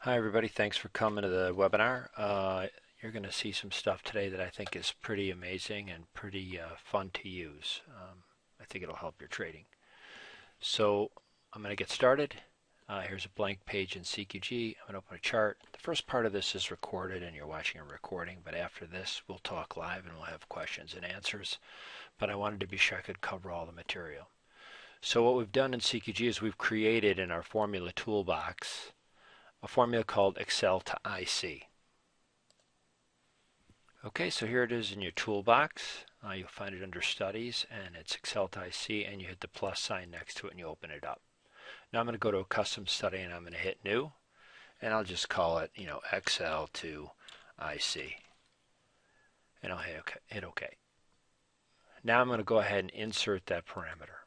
Hi everybody, thanks for coming to the webinar. You're going to see some stuff today that I think is pretty amazing and pretty fun to use. I think it'll help your trading. So I'm going to get started. Here's a blank page in CQG. I'm going to open a chart. The first part of this is recorded and you're watching a recording, but after this we'll talk live and we'll have questions and answers. But I wanted to be sure I could cover all the material. So what we've done in CQG is we've created in our formula toolbox a formula called Excel to IC. Okay, so here it is in your toolbox. You'll find it under Studies, and it's Excel to IC, and you hit the plus sign next to it and you open it up. Now I'm going to go to a custom study and I'm going to hit New, and I'll just call it, Excel to IC. And I'll hit OK. Now I'm going to go ahead and insert that parameter.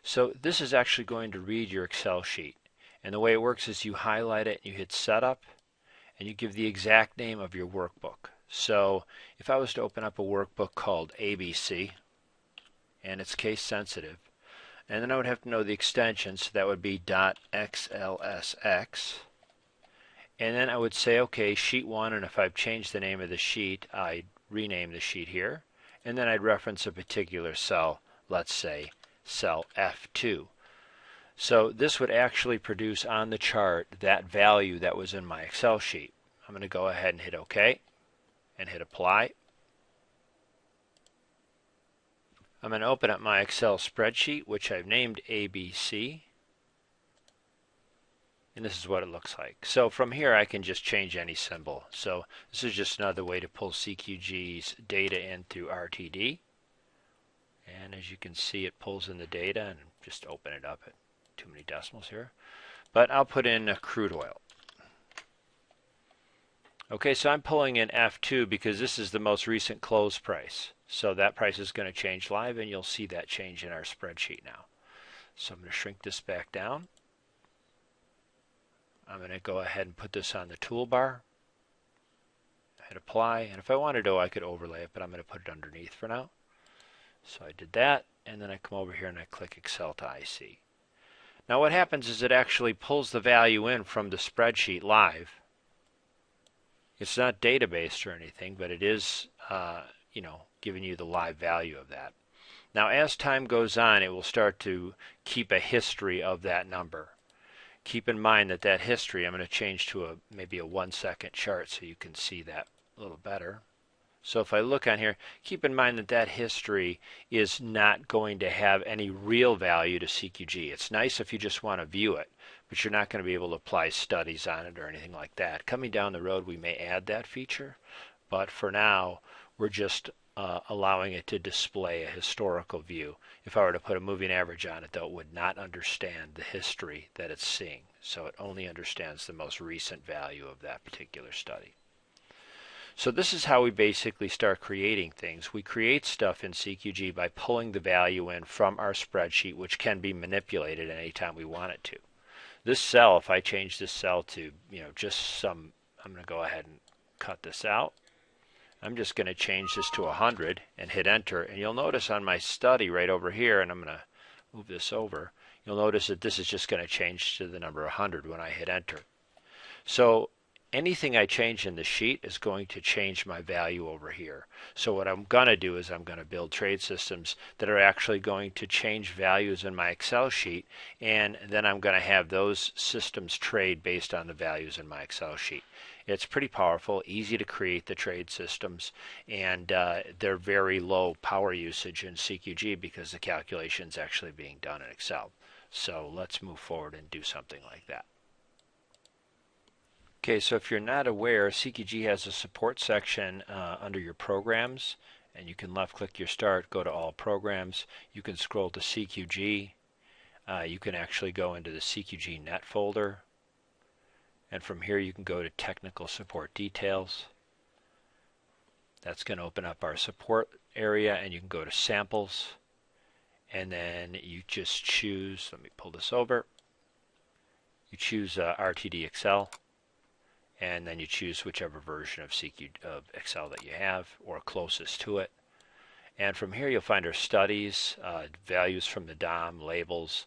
So this is actually going to read your Excel sheet. And the way it works is you highlight it, you hit Setup, and you give the exact name of your workbook. So if I was to open up a workbook called ABC, and it's case sensitive, and then I would have to know the extension, so that would be .xlsx, and then I would say, okay, sheet 1, and if I've changed the name of the sheet, I'd rename the sheet here, and then I'd reference a particular cell, let's say cell F2. So this would actually produce on the chart that value that was in my Excel sheet. I'm going to go ahead and hit OK and hit Apply. I'm going to open up my Excel spreadsheet, which I've named ABC. And this is what it looks like. So from here I can just change any symbol. So this is just another way to pull CQG's data in through RTD. And as you can see, it pulls in the data, and just open it up. Too many decimals here, but I'll put in crude oil. Okay, so I'm pulling in F2 because this is the most recent close price. So that price is going to change live, and you'll see that change in our spreadsheet now. So I'm going to shrink this back down. I'm going to go ahead and put this on the toolbar. Hit Apply, and if I wanted to, I could overlay it, but I'm going to put it underneath for now. So I did that, and then I come over here and I click Excel to IC. Now what happens is it actually pulls the value in from the spreadsheet live. It's not databased or anything, but it is, giving you the live value of that. Now as time goes on, it will start to keep a history of that number. Keep in mind that that history, I'm going to change to maybe a 1-second chart so you can see that a little better. So if I look on here, keep in mind that that history is not going to have any real value to CQG. It's nice if you just want to view it, but you're not going to be able to apply studies on it or anything like that. Coming down the road, we may add that feature, but for now, we're just allowing it to display a historical view. If I were to put a moving average on it, though, it would not understand the history that it's seeing. So it only understands the most recent value of that particular study. So this is how we basically start creating things. We create stuff in CQG by pulling the value in from our spreadsheet, which can be manipulated anytime we want it to. This cell, if I change this cell to, just some, I'm going to go ahead and cut this out. I'm just going to change this to 100 and hit enter. And you'll notice on my study right over here, and I'm going to move this over, you'll notice that this is just going to change to the number 100 when I hit enter. So anything I change in the sheet is going to change my value over here. So what I'm going to do is I'm going to build trade systems that are actually going to change values in my Excel sheet, and then I'm going to have those systems trade based on the values in my Excel sheet. It's pretty powerful, easy to create the trade systems, and they're very low power usage in CQG because the calculation is actually being done in Excel. So let's move forward and do something like that. Okay, so if you're not aware, CQG has a support section under your programs, and you can left click your start, go to all programs. You can scroll to CQG. You can actually go into the CQG net folder, and from here you can go to technical support details. That's going to open up our support area, and you can go to samples, and then you just choose, let me pull this over, you choose RTD Excel, and then you choose whichever version of Excel that you have or closest to it. And from here you'll find our studies, values from the DOM, labels,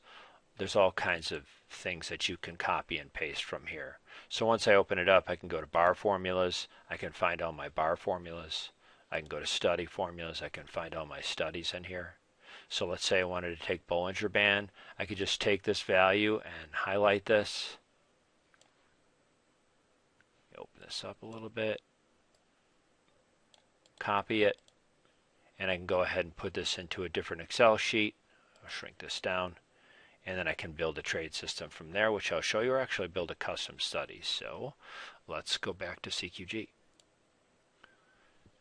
there's all kinds of things that you can copy and paste from here. So once I open it up, I can go to bar formulas. I can find all my bar formulas. I can go to study formulas. I can find all my studies in here. So let's say I wanted to take Bollinger Band. I could just take this value and highlight this. Open this up a little bit. Copy it. And I can go ahead and put this into a different Excel sheet. I'll shrink this down. And then I can build a trade system from there, which I'll show you, or actually build a custom study. So let's go back to CQG.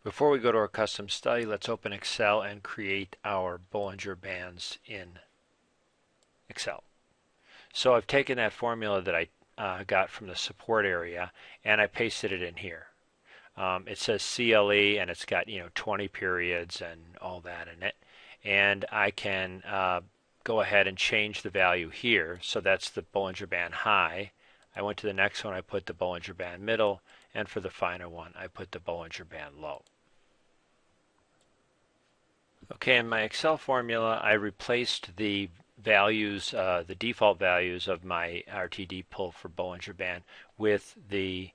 Before we go to our custom study, let's open Excel and create our Bollinger Bands in Excel. So I've taken that formula that I got from the support area and I pasted it in here. It says CLE and it's got 20 periods and all that in it. And I can go ahead and change the value here. So that's the Bollinger Band high. I went to the next one, I put the Bollinger Band middle, and for the final one, I put the Bollinger Band low. Okay, in my Excel formula, I replaced the values, the default values of my RTD pull for Bollinger Band with the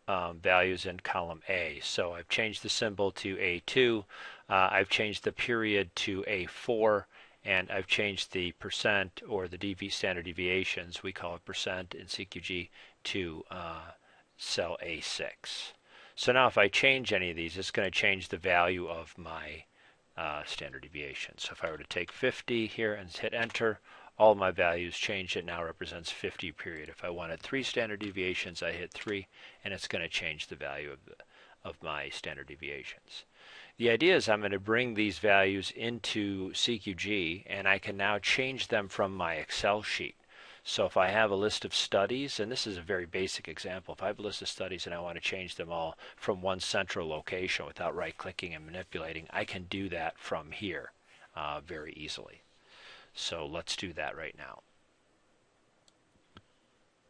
values in column A. So I've changed the symbol to A2, I've changed the period to A4, and I've changed the percent or the standard deviations, we call it percent in CQG, to cell A6. So now if I change any of these, it's going to change the value of my standard deviation. So if I were to take 50 here and hit enter, all of my values change. It now represents 50 period. If I wanted 3 standard deviations, I hit 3, and it's going to change the value of my standard deviations. The idea is I'm going to bring these values into CQG, and I can now change them from my Excel sheet. So if I have a list of studies, and this is a very basic example, if I have a list of studies and I want to change them all from one central location without right-clicking and manipulating, I can do that from here very easily. So let's do that right now.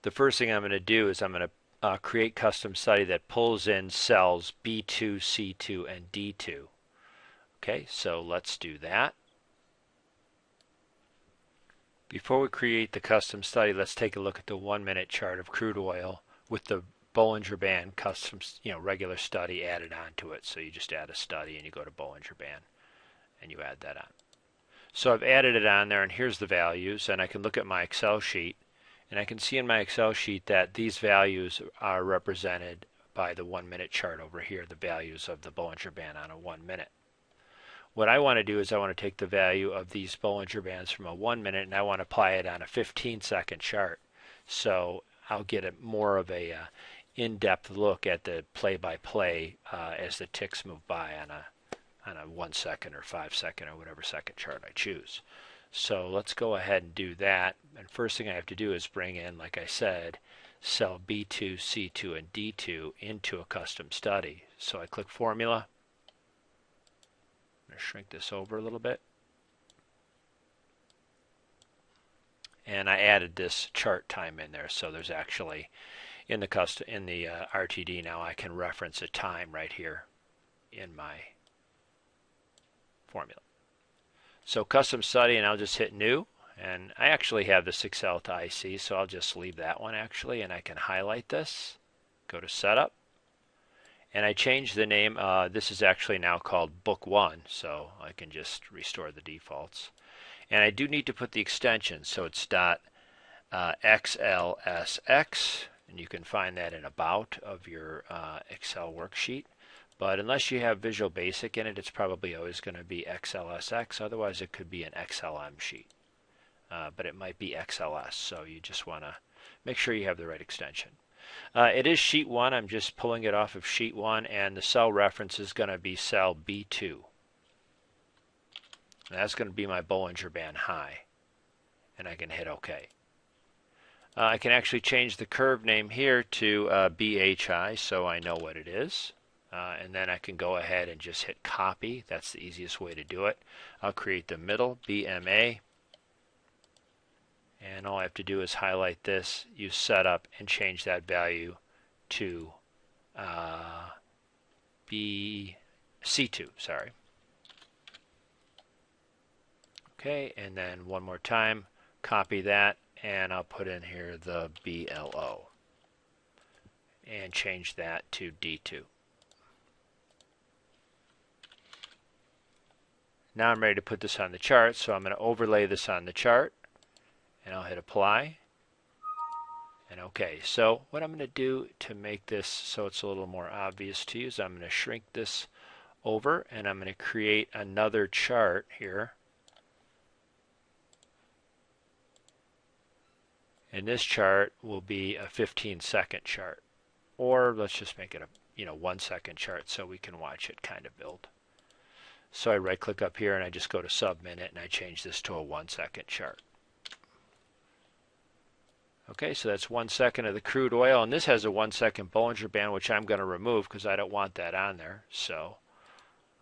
The first thing I'm going to do is I'm going to create custom study that pulls in cells B2, C2, and D2. Okay, so let's do that. Before we create the custom study, let's take a look at the 1-minute chart of crude oil with the Bollinger Band custom, regular study added onto it. So you just add a study and you go to Bollinger Band and you add that on. So I've added it on there, and here's the values, and I can look at my Excel sheet, and I can see in my Excel sheet that these values are represented by the 1-minute chart over here, the values of the Bollinger Band on a 1 minute. What I want to do is I want to take the value of these Bollinger Bands from a 1 minute and I want to apply it on a 15-second chart. So I'll get more of a in-depth look at the play-by-play as the ticks move by on a 1 second or 5 second or whatever second chart I choose. So let's go ahead and do that. And first thing I have to do is bring in, like I said, cell B2, C2, and D2 into a custom study. So I click Formula. I'm going to shrink this over a little bit. And I added this chart time in there, so there's actually in the RTD now I can reference a time right here in my formula. So custom study, and I'll just hit new, and I actually have this Excel to IC, so I'll just leave that one actually, and I can highlight this, go to setup, and I change the name. This is actually now called book 1, so I can just restore the defaults. And I do need to put the extension, so it's .xlsx, and you can find that in about of your Excel worksheet. But unless you have Visual Basic in it, it's probably always going to be XLSX. Otherwise, it could be an XLM sheet. But it might be XLS, so you just want to make sure you have the right extension. It is sheet 1. I'm just pulling it off of sheet 1, and the cell reference is going to be cell B2. And that's going to be my Bollinger Band high. And I can hit OK. I can actually change the curve name here to BHI so I know what it is. And then I can go ahead and just hit copy. That's the easiest way to do it. I'll create the middle, BMA. And all I have to do is highlight this, use setup, and change that value to C2, sorry. Okay, and then one more time, copy that, and I'll put in here the BLO and change that to D2. Now I'm ready to put this on the chart, so I'm going to overlay this on the chart, and I'll hit apply, and OK. So what I'm going to do to make this so it's a little more obvious to you is I'm going to shrink this over, and I'm going to create another chart here. And this chart will be a 15-second chart, or let's just make it a 1-second chart so we can watch it kind of build. So I right-click up here and I just go to sub-minute and I change this to a 1-second chart. Okay, so that's 1 second of the crude oil, and this has a 1-second Bollinger Band, which I'm going to remove because I don't want that on there. So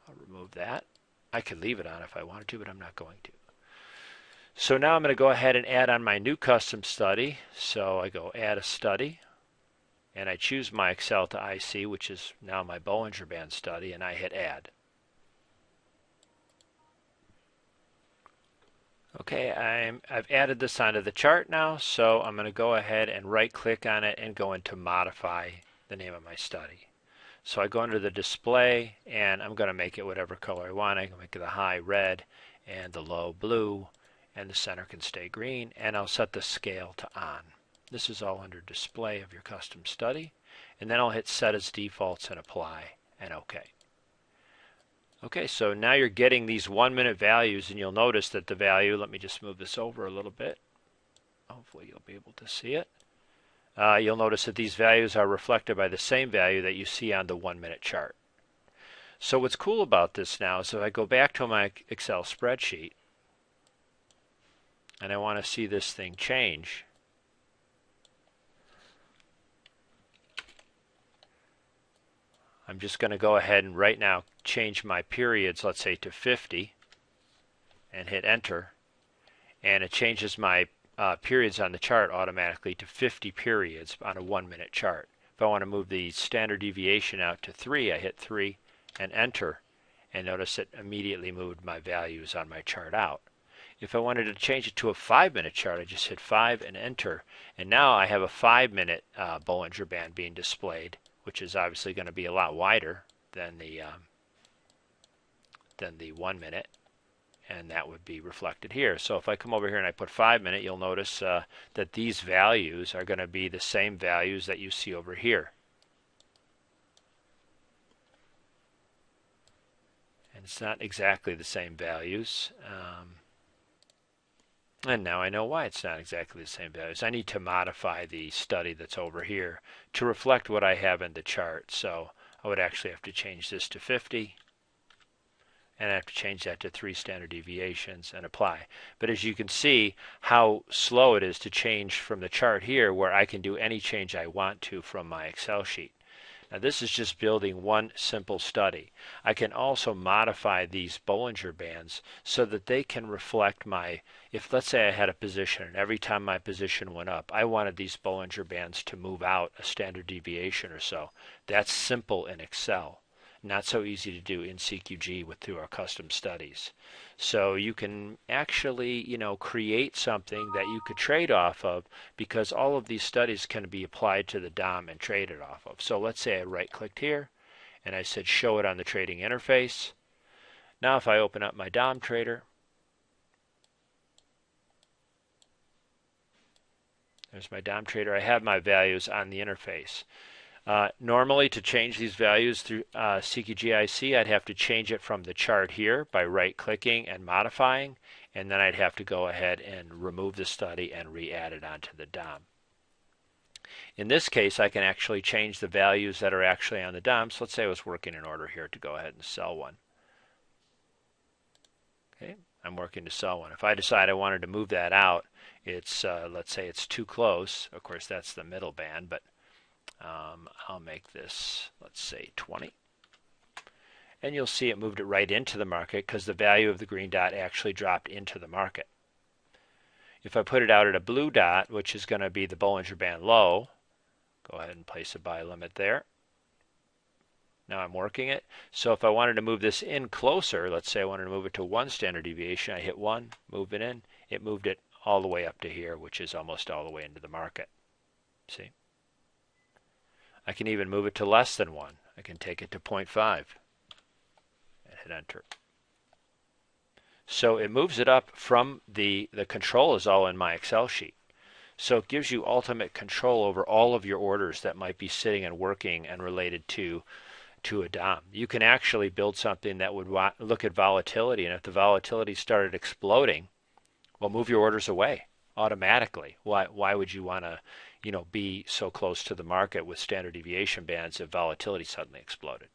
I'll remove that. I could leave it on if I wanted to, but I'm not going to. So now I'm going to go ahead and add on my new custom study. So I go add a study, and I choose my Excel to IC, which is now my Bollinger Band study, and I hit add. Okay, I've added this onto the chart now, so I'm going to go ahead and right-click on it and go into modify the name of my study. So I go under the display, and I'm going to make it whatever color I want. I can make it the high red and the low blue, and the center can stay green, and I'll set the scale to on. This is all under display of your custom study, and then I'll hit set as defaults and apply, and OK. Okay, so now you're getting these 1-minute values, and you'll notice that the value, let me just move this over a little bit. Hopefully you'll be able to see it. You'll notice that these values are reflected by the same value that you see on the 1-minute chart. So what's cool about this now is if I go back to my Excel spreadsheet, and I want to see this thing change, I'm just going to go ahead and right now change my periods, let's say to 50, and hit enter, and it changes my periods on the chart automatically to 50 periods on a 1-minute chart. If I want to move the standard deviation out to 3, I hit 3 and enter, and notice it immediately moved my values on my chart out. If I wanted to change it to a 5-minute chart, I just hit 5 and enter, and now I have a 5-minute Bollinger Band being displayed, which is obviously going to be a lot wider than the 1-minute, and that would be reflected here. So if I come over here and I put 5-minute, you'll notice that these values are going to be the same values that you see over here. And it's not exactly the same values. And now I know why it's not exactly the same values. I need to modify the study that's over here to reflect what I have in the chart. So I would actually have to change this to 50, and I have to change that to 3 standard deviations and apply. But as you can see how slow it is to change from the chart here, where I can do any change I want to from my Excel sheet. Now this is just building one simple study. I can also modify these Bollinger Bands so that they can reflect my, if let's say I had a position and every time my position went up, I wanted these Bollinger Bands to move out a standard deviation or so. That's simple in Excel. Not so easy to do in CQG through our custom studies. So you can actually, create something that you could trade off of, because all of these studies can be applied to the DOM and traded off of. So let's say I right-clicked here and I said show it on the trading interface. Now if I open up my DOM trader, there's my DOM trader. I have my values on the interface. Normally, to change these values through CQG IC, I'd have to change it from the chart here by right-clicking and modifying, and then I'd have to go ahead and remove the study and re-add it onto the DOM. In this case, I can actually change the values that are actually on the DOM. So let's say I was working in order here to go ahead and sell one. Okay, I'm working to sell one. If I decide I wanted to move that out, it's let's say it's too close. Of course, that's the middle band, but I'll make this, let's say 20. And you'll see it moved it right into the market because the value of the green dot actually dropped into the market. If I put it out at a blue dot, which is going to be the Bollinger Band low, go ahead and place a buy limit there. Now I'm working it. So if I wanted to move this in closer, let's say I wanted to move it to 1 standard deviation, I hit 1, move it in. It moved it all the way up to here, which is almost all the way into the market. See? I can even move it to less than 1. I can take it to 0.5 and hit enter. So it moves it up from the control is all in my Excel sheet. So it gives you ultimate control over all of your orders that might be sitting and working and related to a DOM. You can actually build something that would look at volatility, and if the volatility started exploding, well, move your orders away automatically. Why would you want to, be so close to the market with standard deviation bands if volatility suddenly exploded?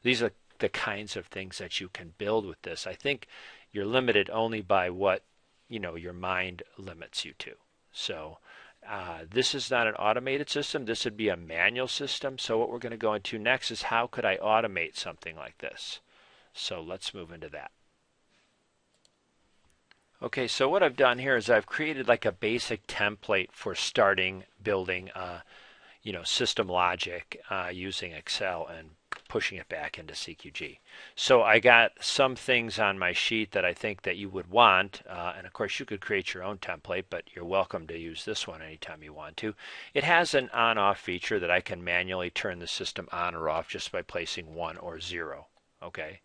These are the kinds of things that you can build with this. I think you're limited only by what your mind limits you to. So this is not an automated system. This would be a manual system. So what we're going to go into next is how could I automate something like this? So let's move into that. Okay, so what I've done here is I've created like a basic template for starting building system logic using Excel and pushing it back into CQG. So I got some things on my sheet that I think that you would want, and of course you could create your own template, but you're welcome to use this one anytime you want to. It has an on-off feature that I can manually turn the system on or off just by placing 1 or 0. Okay.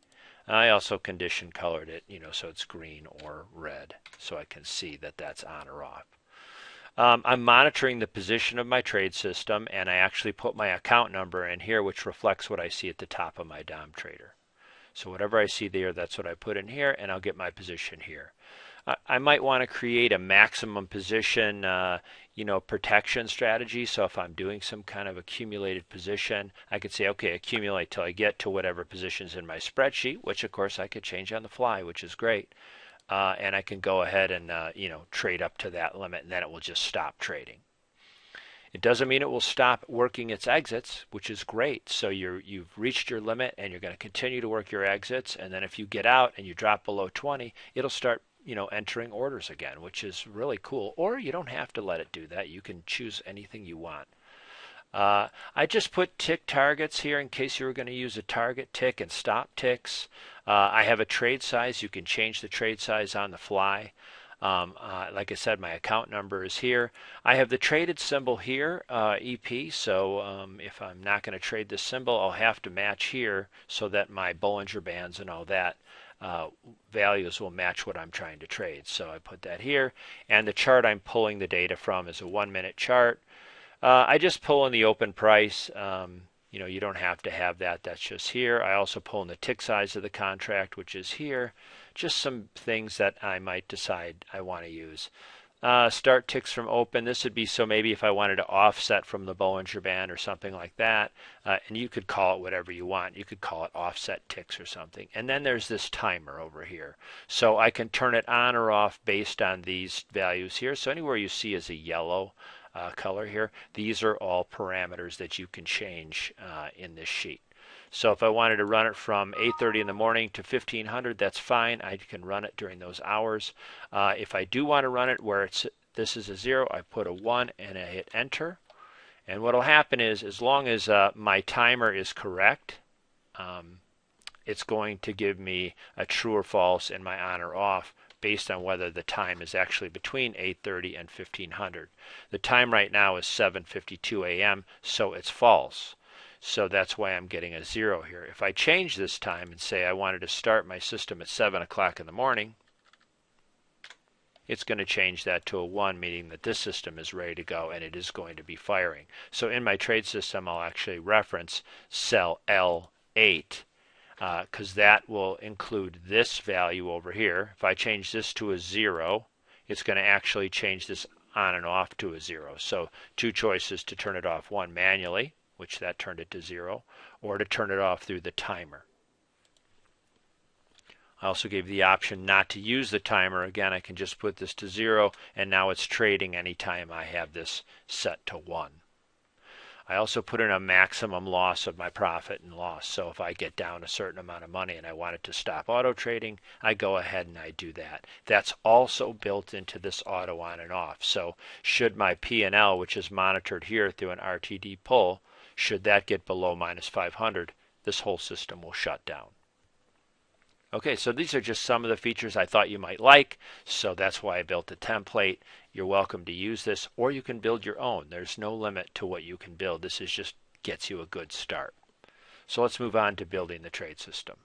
I also condition colored it, so it's green or red, so I can see that that's on or off. I'm monitoring the position of my trade system, and I actually put my account number in here, which reflects what I see at the top of my DOM trader. So whatever I see there, that's what I put in here, and I'll get my position here. I might want to create a maximum position, protection strategy. So if I'm doing some kind of accumulated position, I could say, okay, accumulate till I get to whatever position's in my spreadsheet, which of course I could change on the fly, which is great. And I can go ahead and trade up to that limit, and then it will just stop trading. It doesn't mean it will stop working its exits, which is great. So you've reached your limit, and you're going to continue to work your exits. And then if you get out and you drop below 20, it'll start entering orders again, which is really cool. Or you don't have to let it do that. You can choose anything you want. I just put tick targets here in case you were going to use a target tick and stop ticks. I have a trade size. You can change the trade size on the fly. Like I said, my account number is here. I have the traded symbol here, EP, so if I'm not going to trade this symbol, I'll have to match here so that my Bollinger Bands and all that values will match what I'm trying to trade. So I put that here, and the chart I'm pulling the data from is a 1-minute chart. I just pull in the open price. You don't have to have that. That's just here. I also pull in the tick size of the contract, which is here. Just some things that I might decide I want to use. Start ticks from open. This would be so maybe if I wanted to offset from the Bollinger Band or something like that. And you could call it whatever you want. You could call it offset ticks or something. And then there's this timer over here. So I can turn it on or off based on these values here. So anywhere you see is a yellow color here, these are all parameters that you can change in this sheet. So if I wanted to run it from 8:30 in the morning to 1500, that's fine. I can run it during those hours. If I do want to run it where this is a 0, I put a 1 and I hit enter. And what will happen is, as long as my timer is correct, it's going to give me a true or false in my on or off based on whether the time is actually between 8:30 and 1500. The time right now is 7:52 a.m., so it's false. So that's why I'm getting a 0 here. If I change this time and say I wanted to start my system at 7 o'clock in the morning, it's going to change that to a 1, meaning that this system is ready to go and it is going to be firing. So in my trade system, I'll actually reference cell L8 because that will include this value over here. If I change this to a 0, it's going to actually change this on and off to a 0. So two choices to turn it off: one manually, which that turned it to 0, or to turn it off through the timer. I also gave the option not to use the timer. Again, I can just put this to 0, and now it's trading anytime I have this set to 1. I also put in a maximum loss of my profit and loss. So if I get down a certain amount of money and I want it to stop auto trading, I go ahead and I do that. That's also built into this auto on and off. So should my P&L, which is monitored here through an RTD pull, should that get below -500, this whole system will shut down. Okay, so these are just some of the features I thought you might like, so that's why I built a template. You're welcome to use this, or you can build your own. There's no limit to what you can build. This is just gets you a good start. So let's move on to building the trade system.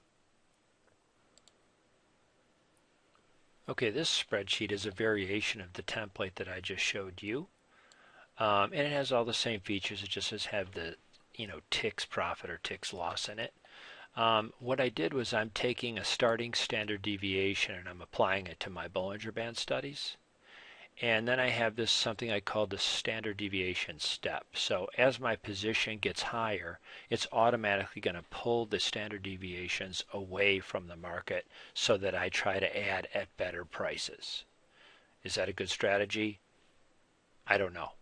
Okay, this spreadsheet is a variation of the template that I just showed you. And it has all the same features. It just does have the, ticks profit or ticks loss in it. What I did was I'm taking a starting standard deviation and I'm applying it to my Bollinger Band studies. And then I have this something I call the standard deviation step. So as my position gets higher, it's automatically going to pull the standard deviations away from the market so that I try to add at better prices. Is that a good strategy? I don't know.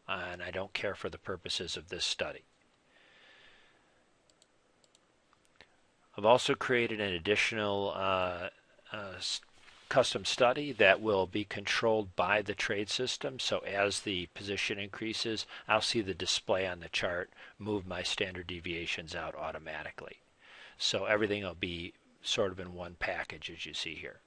And I don't care for the purposes of this study. I've also created an additional custom study that will be controlled by the trade system. So as the position increases, I'll see the display on the chart move my standard deviations out automatically. So everything will be sort of in one package, as you see here.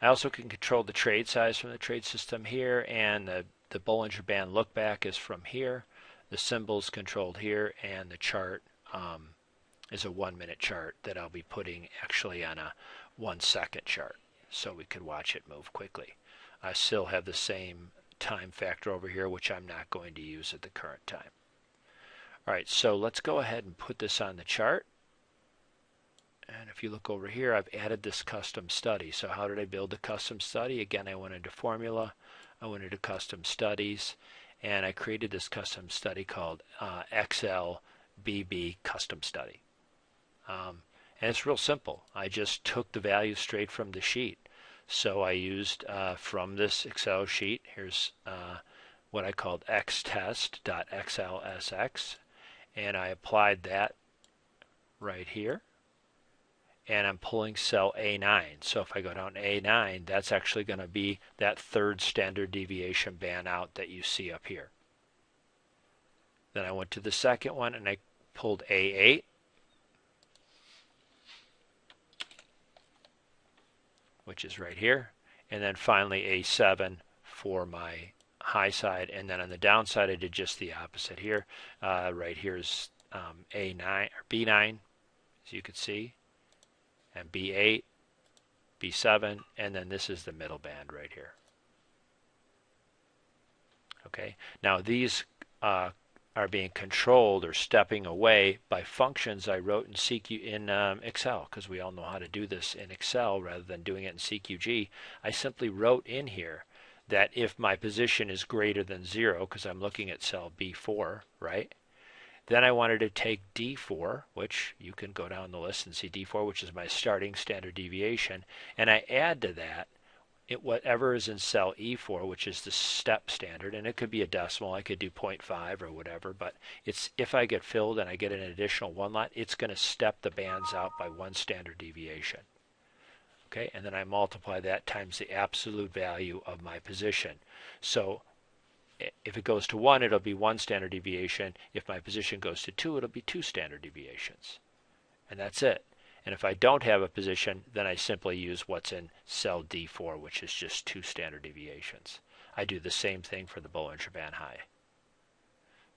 I also can control the trade size from the trade system here, and the Bollinger Band look back is from here. The symbols controlled here, and the chart is a 1 minute chart that I'll be putting actually on a 1 second chart, so we could watch it move quickly. I still have the same time factor over here, which I'm not going to use at the current time. All right, so let's go ahead and put this on the chart. And if you look over here, I've added this custom study. So how did I build the custom study? Again, I went into Formula, I went into Custom Studies, and I created this custom study called XLBB Custom Study. And it's real simple. I just took the values straight from the sheet. So I used from this Excel sheet, here's what I called xtest.xlsx, and I applied that right here. And I'm pulling cell A9. So if I go down A9, that's actually going to be that third standard deviation band out that you see up here. Then I went to the second one and I pulled A8. Which is right here. And then finally A7 for my high side. And then on the downside, I did just the opposite here. Right here is A9 or B9, as you can see. And B8, B7, and then this is the middle band right here. Okay, now these are being controlled or stepping away by functions I wrote in Excel, because we all know how to do this in Excel rather than doing it in CQG. I simply wrote in here that if my position is greater than 0, because I'm looking at cell B4, right? Then I wanted to take D4, which you can go down the list and see D4, which is my starting standard deviation, and I add to that whatever is in cell E4, which is the step standard, and it could be a decimal. I could do 0.5 or whatever, but it's if I get filled and I get an additional 1 lot, it's going to step the bands out by 1 standard deviation. Okay, and then I multiply that times the absolute value of my position. So if it goes to 1, it'll be 1 standard deviation. If my position goes to 2, it'll be 2 standard deviations. And that's it. And if I don't have a position, then I simply use what's in cell D4, which is just 2 standard deviations. I do the same thing for the Bollinger Band high.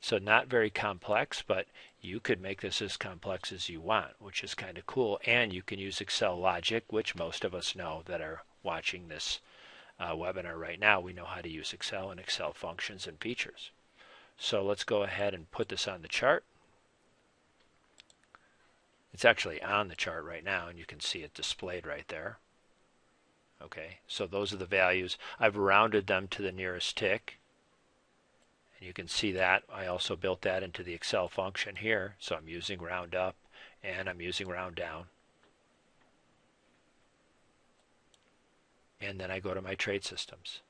So not very complex, but you could make this as complex as you want, which is kind of cool. And you can use Excel logic, which most of us know that are watching this webinar right now. We know how to use Excel and Excel functions and features. So let's go ahead and put this on the chart. It's actually on the chart right now, and you can see it displayed right there. Okay, so those are the values. I've rounded them to the nearest tick. And you can see that. I also built that into the Excel function here. So I'm using round up and I'm using round down. And then I go to my trade systems.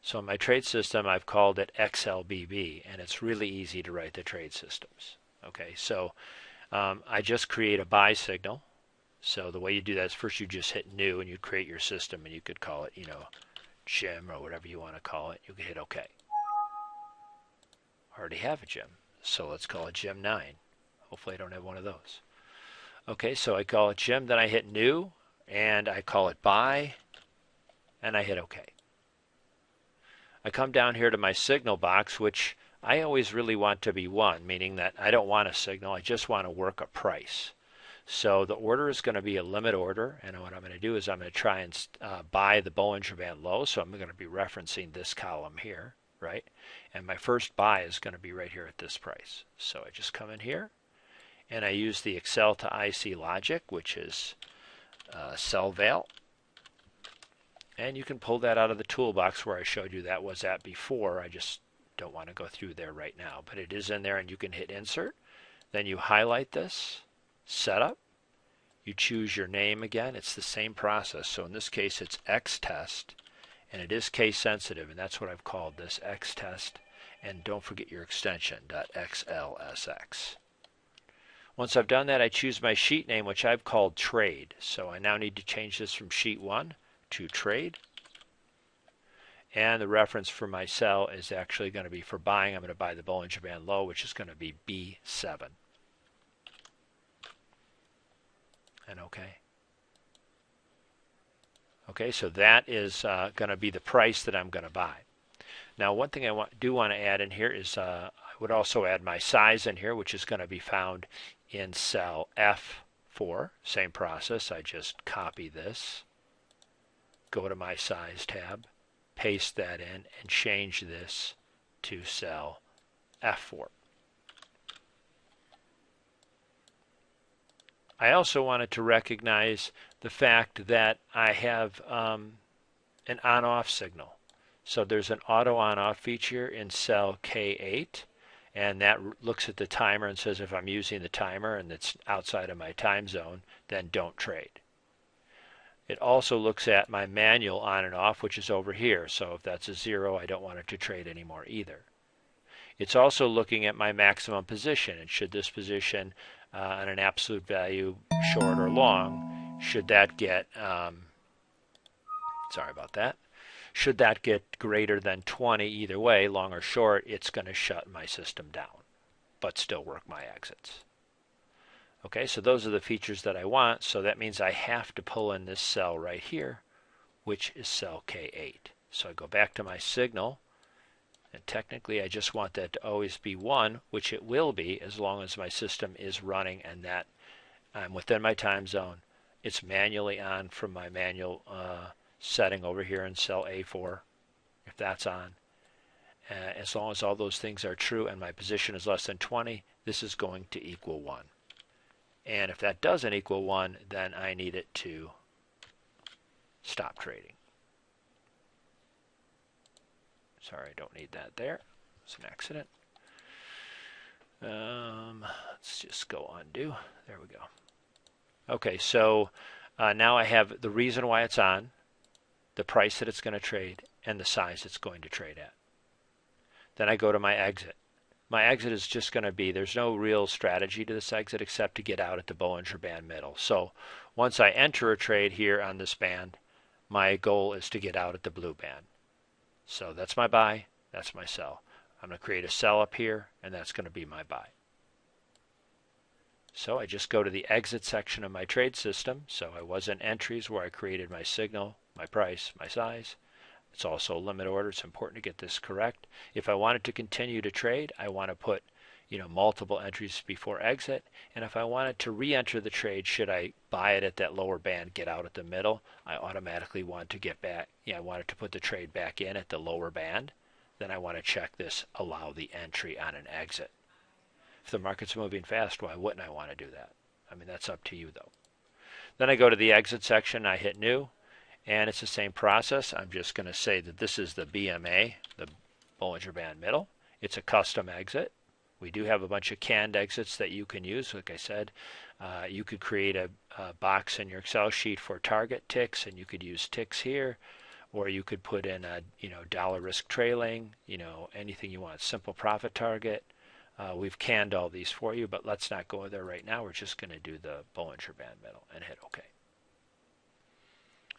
So in my trade system, I've called it XLBB, and it's really easy to write the trade systems. Okay, so I just create a buy signal. So the way you do that is first you just hit new and you create your system, and you could call it, Jim or whatever you want to call it. You can hit OK. I already have a Jim, so let's call it Jim 9. Hopefully I don't have one of those. Okay, so I call it Jim, then I hit new, and I call it buy, and I hit OK. I come down here to my signal box, which I always really want to be 1, meaning that I don't want a signal, I just want to work a price. So the order is going to be a limit order, and what I'm going to do is I'm going to try and buy the Bollinger Band low, so I'm going to be referencing this column here, right? And my first buy is going to be right here at this price. So I just come in here, and I use the Excel to IC logic, which is sell val. And you can pull that out of the toolbox where I showed you that was at before. I just don't want to go through there right now. But it is in there, and you can hit insert. Then you highlight this, setup. You choose your name again. It's the same process. So in this case, it's X test, and it is case sensitive, and that's what I've called this, X test. And don't forget your extension, .xlsx. Once I've done that, I choose my sheet name, which I've called trade. So I now need to change this from sheet 1 to trade. And the reference for my sell is actually going to be for buying. I'm going to buy the Bollinger Band low, which is going to be B7. And OK. Okay, so that is going to be the price that I'm going to buy. Now, one thing I do want to add in here is I would also add my size in here, which is going to be found in cell F4. Same process. I just copy this, go to my size tab, paste that in, and change this to cell F4. I also wanted to recognize the fact that I have an on-off signal. So there's an auto on-off feature in cell K8, and that looks at the timer and says if I'm using the timer and it's outside of my time zone, then don't trade. It also looks at my manual on and off, which is over here. So if that's a 0, I don't want it to trade anymore either. It's also looking at my maximum position, and should this position on an absolute value, short or long, should that get, sorry about that, should that get greater than 20 either way, long or short, it's going to shut my system down, but still work my exits. Okay, so those are the features that I want, so that means I have to pull in this cell right here, which is cell K8. So I go back to my signal, and technically I just want that to always be 1, which it will be as long as my system is running and that I'm within my time zone. It's manually on from my manual setting over here in cell A4, if that's on. As long as all those things are true and my position is less than 20, this is going to equal 1. And if that doesn't equal 1, then I need it to stop trading. Sorry, I don't need that there. It's an accident. Let's just go undo. There we go. Okay, so now I have the reason why it's on, the price that it's going to trade, and the size it's going to trade at. Then I go to my exit. My exit is just going to be, there's no real strategy to this exit except to get out at the Bollinger Band middle. So once I enter a trade here on this band, my goal is to get out at the blue band. So that's my buy, that's my sell. I'm going to create a sell up here, and that's going to be my buy. So I just go to the exit section of my trade system. So I was in entries where I created my signal, my price, my size. It's also a limit order. It's important to get this correct. If I wanted to continue to trade, I want to put multiple entries before exit. And if I wanted to re-enter the trade, should I buy it at that lower band, get out at the middle, I automatically want to get back. I wanted to put the trade back in at the lower band. Then I want to check this, allow the entry on an exit. If the market's moving fast, why wouldn't I want to do that? I mean, that's up to you though. Then I go to the exit section, I hit new, and it's the same process. I'm just going to say that this is the BMA, the Bollinger Band middle. It's a custom exit. We do have a bunch of canned exits that you can use. Like I said, you could create a box in your Excel sheet for target ticks, and you could use ticks here, or you could put in a dollar risk trailing, anything you want, simple profit target. We've canned all these for you, but let's not go there right now. We're just going to do the Bollinger Band middle and hit OK.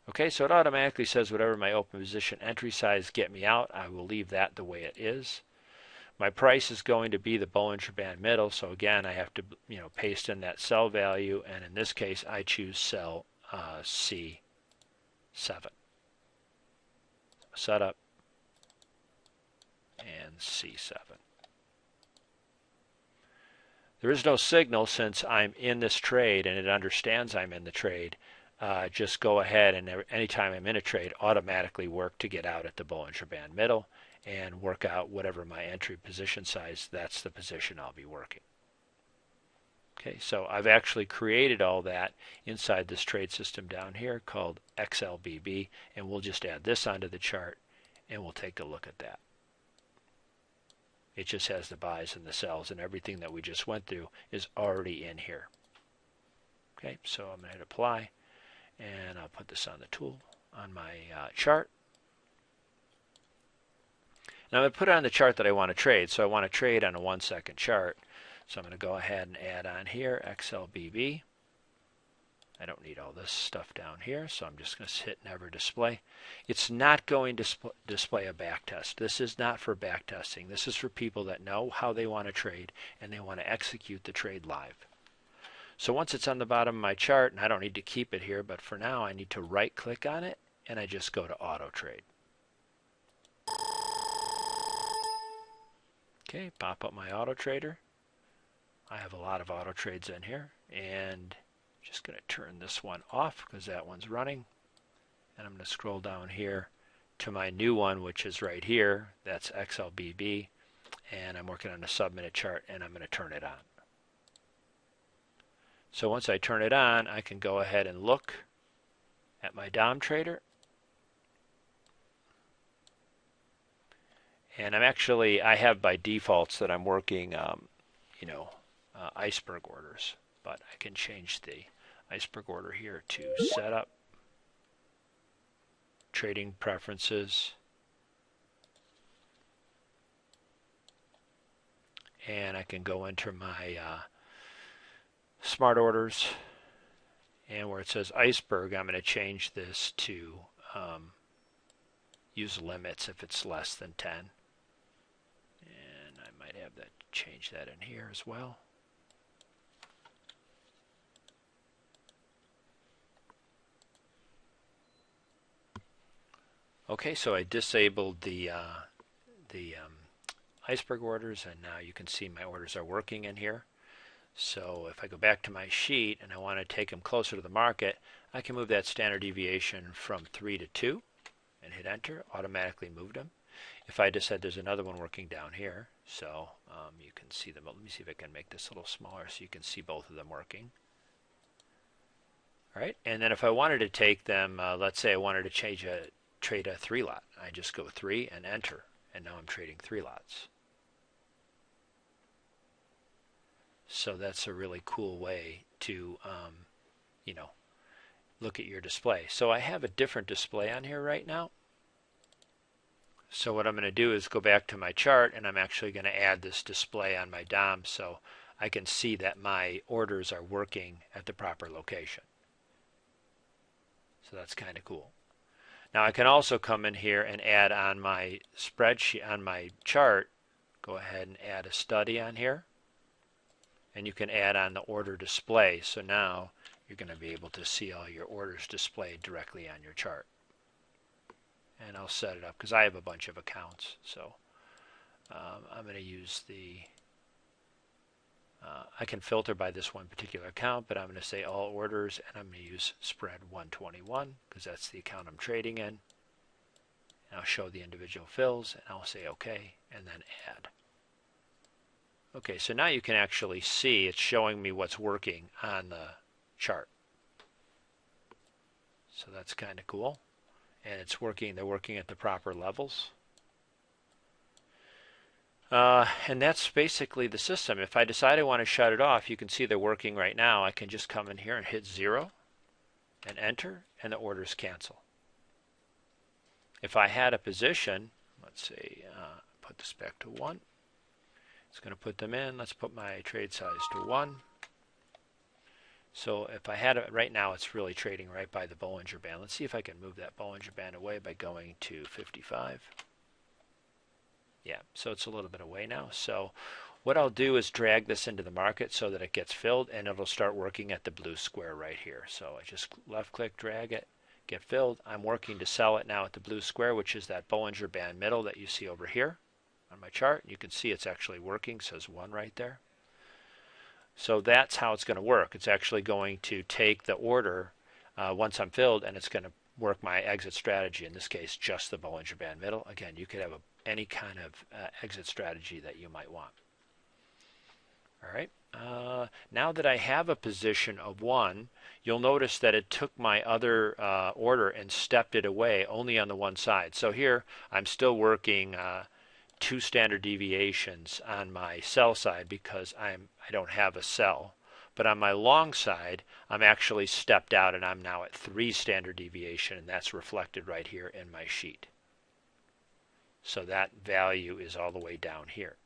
Okay, so it automatically says whatever my open position entry size get me out, I will leave that the way it is. My price is going to be the Bollinger Band middle, so again I have to paste in that cell value, and in this case I choose cell C7. Setup and C7. There is no signal since I'm in this trade and it understands I'm in the trade. Just go ahead and anytime I'm in a trade, automatically work to get out at the Bollinger Band middle and work out whatever my entry position size, that's the position I'll be working. Okay, so I've actually created all that inside this trade system down here called XLBB, and we'll just add this onto the chart and we'll take a look at that. It just has the buys and the sells, and everything that we just went through is already in here. Okay, so I'm going to hit apply, and I'll put this on the tool on my chart. Now I'm going to put it on the chart that I want to trade. So I want to trade on a 1 second chart. So I'm going to go ahead and add on here XLBB. I don't need all this stuff down here, so I'm just going to hit Never Display. It's not going to display a back test. This is not for back testing. This is for people that know how they want to trade and they want to execute the trade live. So once it's on the bottom of my chart, and I don't need to keep it here, but for now I need to right click on it and I just go to AutoTrade. Okay, pop up my AutoTrader. I have a lot of auto trades in here, and just going to turn this one off because that one's running. And I'm going to scroll down here to my new one, which is right here. That's XLBB, and I'm working on a sub-minute chart, and I'm going to turn it on. So once I turn it on, I can go ahead and look at my DOM trader. And I have by defaults that I'm working, iceberg orders, but I can change the iceberg order here to setup, trading preferences, and I can go into my smart orders, and where it says iceberg, I'm going to change this to use limits if it's less than 10, and I might have that change that in here as well. Okay, so I disabled the iceberg orders, and now you can see my orders are working in here. So if I go back to my sheet and I want to take them closer to the market, I can move that standard deviation from 3 to 2 and hit enter, automatically moved them. If I just said there's another one working down here, so you can see them. Let me see if I can make this a little smaller so you can see both of them working. All right, and then if I wanted to take them, let's say I wanted to trade a 3 lot. I just go 3 and enter, and now I'm trading 3 lots. So that's a really cool way to, look at your display. So I have a different display on here right now. So what I'm going to do is go back to my chart, and I'm actually going to add this display on my DOM so I can see that my orders are working at the proper location. So that's kind of cool. Now I can also come in here and add on my spreadsheet, on my chart, go ahead and add a study on here. And you can add on the order display. So now you're going to be able to see all your orders displayed directly on your chart. And I'll set it up because I have a bunch of accounts. So I'm going to use I can filter by this one particular account, but I'm going to say all orders, and I'm going to use spread 121 because that's the account I'm trading in. And I'll show the individual fills, and I'll say OK, and then add. Okay, so now you can actually see it's showing me what's working on the chart. So that's kind of cool. And it's working, they're working at the proper levels. And that's basically the system. If I decide I want to shut it off, you can see they're working right now. I can just come in here and hit 0 and enter, and the orders cancel. If I had a position, let's see, put this back to 1. It's going to put them in. Let's put my trade size to 1. So if I had it right now, it's really trading right by the Bollinger Band. Let's see if I can move that Bollinger Band away by going to 55. Yeah, so it's a little bit away now. So what I'll do is drag this into the market so that it gets filled, and it'll start working at the blue square right here. So I just left click, drag it, get filled. I'm working to sell it now at the blue square, which is that Bollinger Band middle that you see over here on my chart. You can see it's actually working, it says 1 right there. So that's how it's going to work. It's actually going to take the order once I'm filled, and it's going to work my exit strategy, in this case just the Bollinger Band middle. Again, you could have any kind of exit strategy that you might want. All right, now that I have a position of 1, you'll notice that it took my other order and stepped it away only on the one side. So here I'm still working 2 standard deviations on my sell side because I don't have a sell. But on my long side, I'm actually stepped out and I'm now at 3 standard deviation, and that's reflected right here in my sheet. So that value is all the way down here.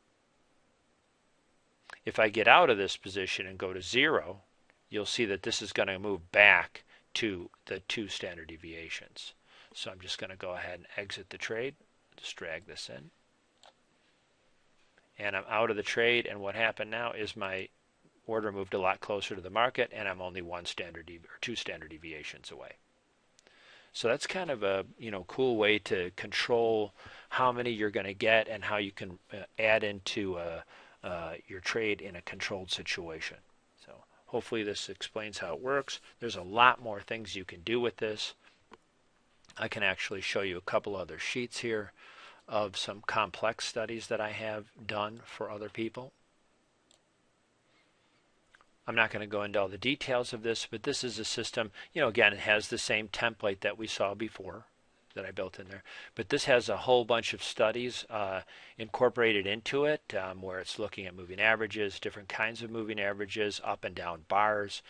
If I get out of this position and go to 0, you'll see that this is going to move back to the 2 standard deviations. So I'm just going to go ahead and exit the trade. Just drag this in. And I'm out of the trade, and what happened now is my order moved a lot closer to the market, and I'm only 2 standard deviations away. So that's kind of a cool way to control how many you're going to get and how you can add into your trade in a controlled situation. So hopefully this explains how it works. There's a lot more things you can do with this. I can actually show you a couple other sheets here of some complex studies that I have done for other people. I'm not going to go into all the details of this, but this is a system, again, it has the same template that we saw before that I built in there. But this has a whole bunch of studies incorporated into it where it's looking at moving averages, different kinds of moving averages, up and down bars,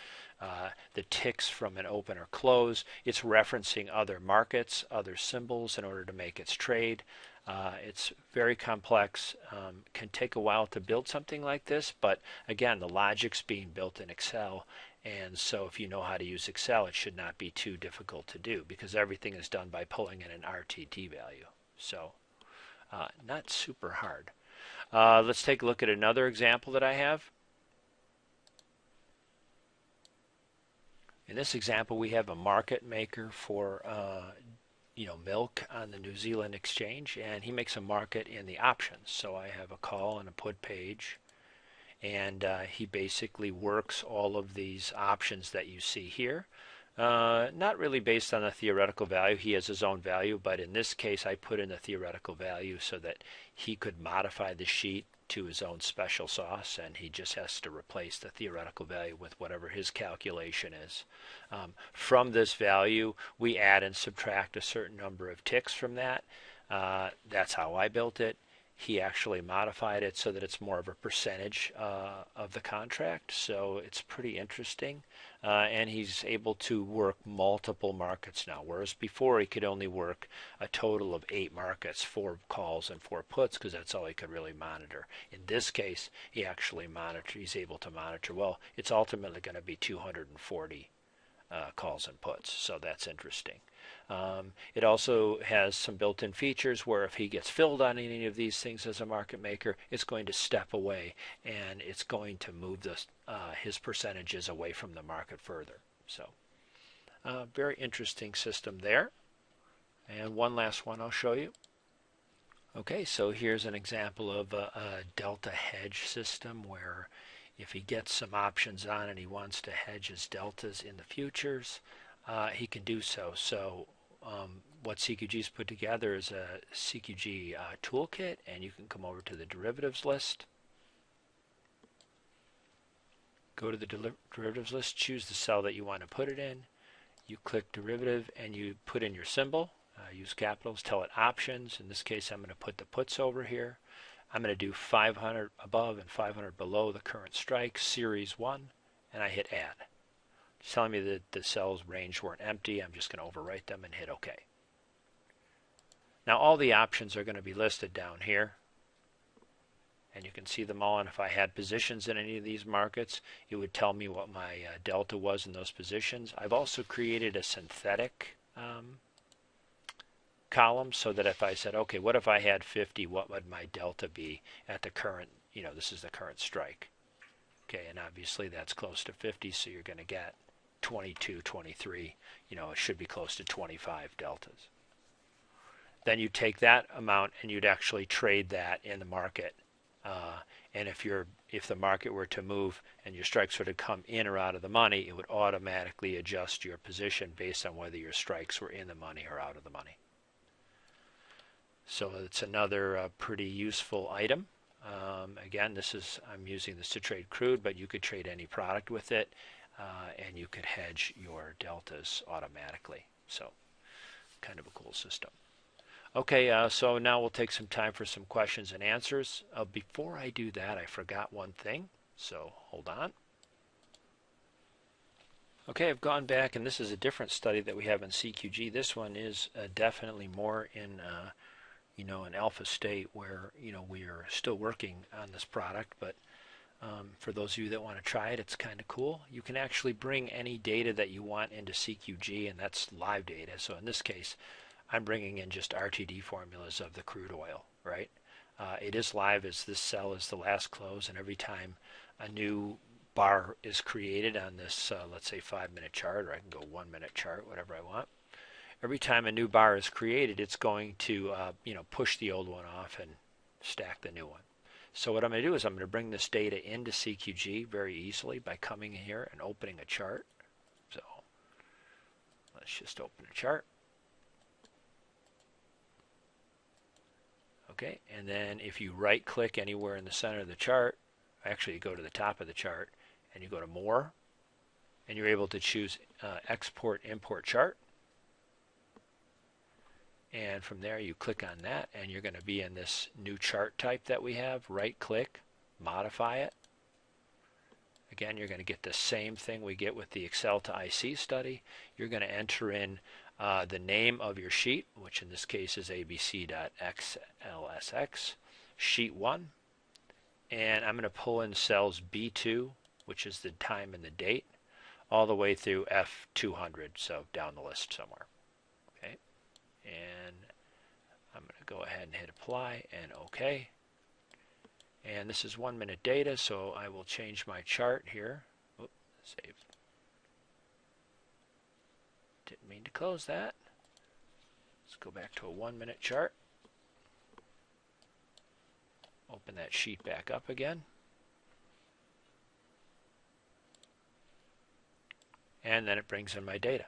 the ticks from an open or close. It's referencing other markets, other symbols in order to make its trade. It's very complex, can take a while to build something like this, but again, the logic's being built in Excel, and so if you know how to use Excel, it should not be too difficult to do because everything is done by pulling in an RTT value. So not super hard. Let's take a look at another example that I have. In this example, we have a market maker for milk on the New Zealand exchange, and he makes a market in the options. So I have a call and a put page, and he basically works all of these options that you see here. Not really based on a theoretical value. He has his own value, but in this case I put in the theoretical value so that he could modify the sheet to his own special sauce, and he just has to replace the theoretical value with whatever his calculation is. From this value, we add and subtract a certain number of ticks from that. That's how I built it. He actually modified it so that it's more of a percentage of the contract, so it's pretty interesting. And he's able to work multiple markets now, whereas before he could only work a total of 8 markets, 4 calls and 4 puts, because that's all he could really monitor. In this case, he's able to monitor, well, it's ultimately going to be 240 calls and puts, so that's interesting. It also has some built-in features where if he gets filled on any of these things as a market maker, it's going to step away and it's going to move his percentages away from the market further. So very interesting system there. And one last one I'll show you. Okay, so here's an example of a delta hedge system where if he gets some options on and he wants to hedge his deltas in the futures, he can do so. So what CQG's put together is a CQG toolkit, and you can come over to the derivatives list. Go to the derivatives list, choose the cell that you want to put it in. You click derivative and you put in your symbol. Use capitals, tell it options. In this case, I'm going to put the puts over here. I'm going to do 500 above and 500 below the current strike, series 1, and I hit add. It's telling me that the cells range weren't empty. I'm just going to overwrite them and hit OK. Now all the options are going to be listed down here, and you can see them all. And if I had positions in any of these markets, it would tell me what my delta was in those positions. I've also created a synthetic columns so that if I said, okay, what if I had 50, what would my delta be at the current, this is the current strike. Okay, and obviously that's close to 50, so you're going to get 22, 23, it should be close to 25 deltas. Then you take that amount and you'd actually trade that in the market. And if the market were to move and your strikes were to come in or out of the money, it would automatically adjust your position based on whether your strikes were in the money or out of the money. So it's another pretty useful item. Again, I'm using this to trade crude, but you could trade any product with it, and you could hedge your deltas automatically. So kind of a cool system. Okay, so now we'll take some time for some questions and answers. Before I do that, I forgot one thing, so hold on. Okay, I've gone back, and this is a different study that we have in CQG. This one is definitely more in an alpha state where we are still working on this product, but for those of you that want to try it, it's kind of cool. You can actually bring any data that you want into CQG, and that's live data. So in this case, I'm bringing in just RTD formulas of the crude oil, right? It is live as this cell is the last close, and every time a new bar is created on this, let's say 5-minute chart, or I can go 1-minute chart, whatever I want. Every time a new bar is created, it's going to push the old one off and stack the new one. So what I'm going to do is I'm going to bring this data into CQG very easily by coming in here and opening a chart. So let's just open a chart. Okay, and then if you right click anywhere in the center of the chart, actually you go to the top of the chart and you go to more, and you're able to choose export import chart. And from there you click on that and you're going to be in this new chart type that we have. Right click, modify it. Again, you're going to get the same thing we get with the Excel to IC study. You're going to enter in the name of your sheet, which in this case is abc.xlsx, sheet 1. And I'm going to pull in cells B2, which is the time and the date, all the way through F200, so down the list somewhere. Okay, and I'm going to go ahead and hit apply and OK. And this is 1-minute data, so I will change my chart here. Oops, save. Didn't mean to close that. Let's go back to a 1-minute chart. Open that sheet back up again. And then it brings in my data.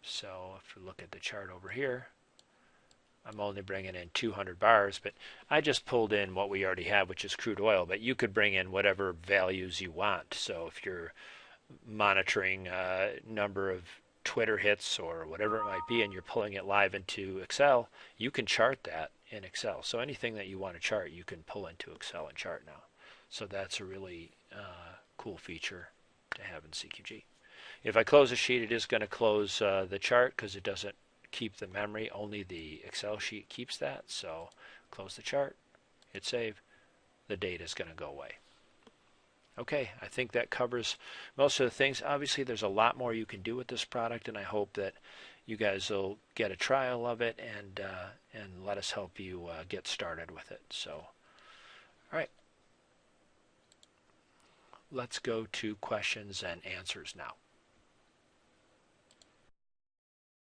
So if we look at the chart over here, I'm only bringing in 200 bars, but I just pulled in what we already have, which is crude oil, but you could bring in whatever values you want. So if you're monitoring number of Twitter hits or whatever it might be, and you're pulling it live into Excel, you can chart that in Excel. So anything that you want to chart, you can pull into Excel and chart now. So that's a really cool feature to have in CQG. If I close a sheet, it is going to close the chart because it doesn't keep the memory. Only the Excel sheet keeps that. So close the chart, hit save. The data is going to go away. Okay, I think that covers most of the things. Obviously, there's a lot more you can do with this product, and I hope that you guys will get a trial of it and let us help you get started with it. So, all right, let's go to questions and answers now.